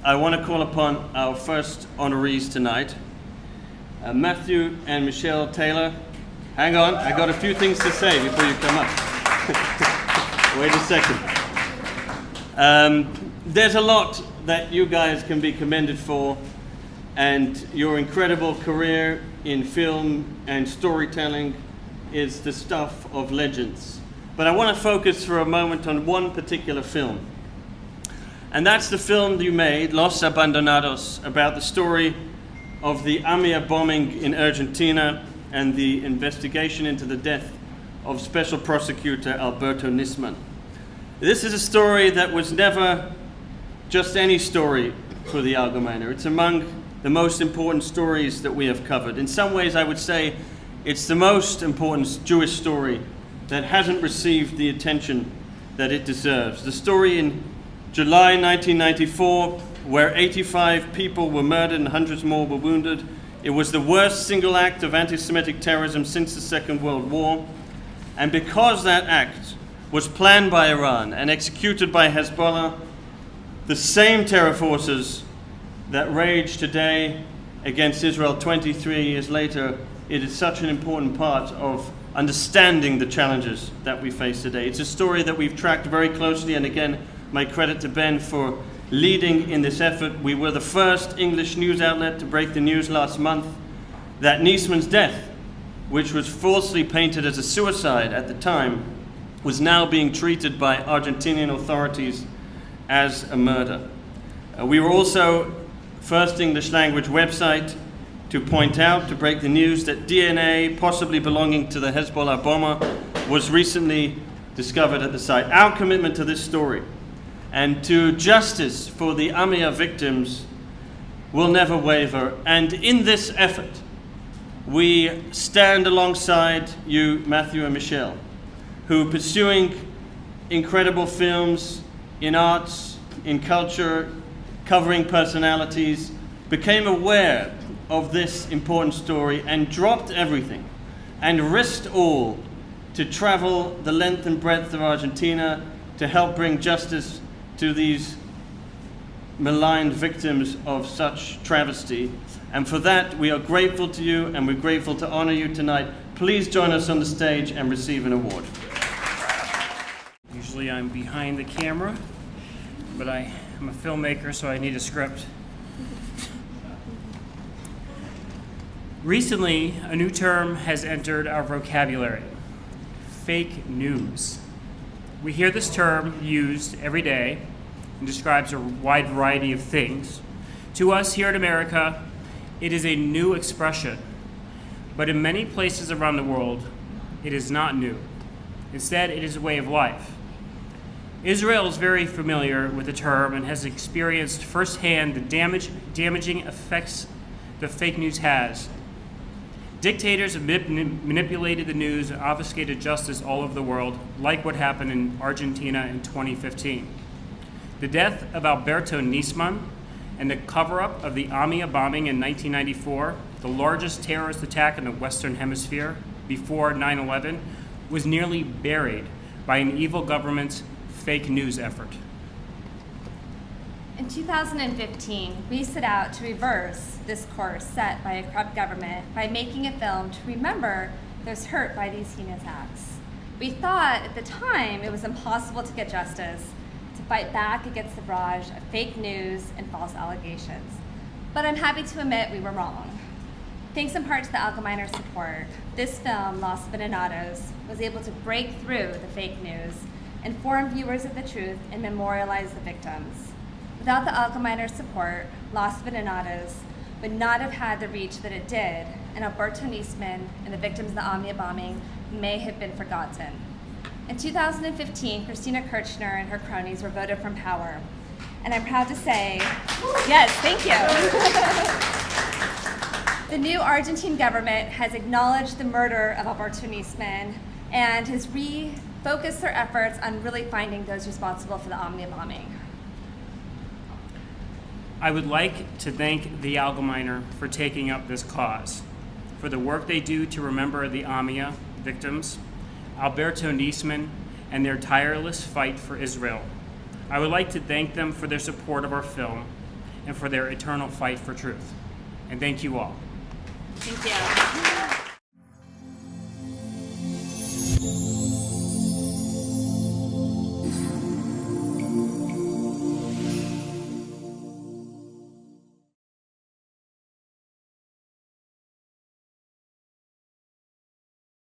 I want to call upon our first honorees tonight, Matthew and Michelle Taylor. Hang on, I got a few things to say before you come up. Wait a second. There's a lot that you guys can be commended for, and your incredible career in film and storytelling is the stuff of legends. But I want to focus for a moment on one particular film. And that's the film you made, Los Abandonados, about the story of the AMIA bombing in Argentina and the investigation into the death of Special Prosecutor Alberto Nisman. This is a story that was never just any story for the Algemeiner. It's among the most important stories that we have covered. In some ways, I would say it's the most important Jewish story that hasn't received the attention that it deserves. The story in July 1994, where 85 people were murdered and hundreds more were wounded. It was the worst single act of anti-Semitic terrorism since the Second World War. And because that act was planned by Iran and executed by Hezbollah, the same terror forces that rage today against Israel 23 years later, it is such an important part of understanding the challenges that we face today. It's a story that we've tracked very closely, and again, my credit to Ben for leading in this effort. We were the first English news outlet to break the news last month that Nisman's death, which was falsely painted as a suicide at the time, was now being treated by Argentinian authorities as a murder. We were also first English language website to point out, to break the news that DNA, possibly belonging to the Hezbollah bomber, was recently discovered at the site. Our commitment to this story and to justice for the AMIA victims will never waver. And in this effort, we stand alongside you, Matthew and Michelle, who, pursuing incredible films in arts, in culture, covering personalities, became aware of this important story and dropped everything and risked all to travel the length and breadth of Argentina to help bring justice to these maligned victims of such travesty. And for that, we are grateful to you, and we're grateful to honor you tonight. Please join us on the stage and receive an award. Usually I'm behind the camera, but I'm a filmmaker, so I need a script. Recently, a new term has entered our vocabulary: fake news. We hear this term used every day and describes a wide variety of things. To us here in America, it is a new expression, but in many places around the world, it is not new. Instead, it is a way of life. Israel is very familiar with the term and has experienced firsthand the damaging effects the fake news has. Dictators have manipulated the news and obfuscated justice all over the world, like what happened in Argentina in 2015. The death of Alberto Nisman and the cover-up of the AMIA bombing in 1994, the largest terrorist attack in the Western Hemisphere before 9/11, was nearly buried by an evil government's fake news effort. In 2015, we set out to reverse this course set by a corrupt government by making a film to remember those hurt by these heinous acts. We thought at the time it was impossible to get justice, to fight back against the barrage of fake news and false allegations. But I'm happy to admit we were wrong. Thanks in part to the Algemeiner support, this film, Los Abandonados, was able to break through the fake news, inform viewers of the truth, and memorialize the victims. Without the Algemeiner support, Los Abandonados would not have had the reach that it did, and Alberto Nisman and the victims of the AMIA bombing may have been forgotten. In 2015, Christina Kirchner and her cronies were voted from power. And I'm proud to say, yes, thank you. The new Argentine government has acknowledged the murder of Alberto Nisman and has refocused their efforts on really finding those responsible for the AMIA bombing. I would like to thank the Algemeiner for taking up this cause, for the work they do to remember the AMIA victims, Alberto Nisman, and their tireless fight for Israel. I would like to thank them for their support of our film and for their eternal fight for truth. And thank you all. Thank you.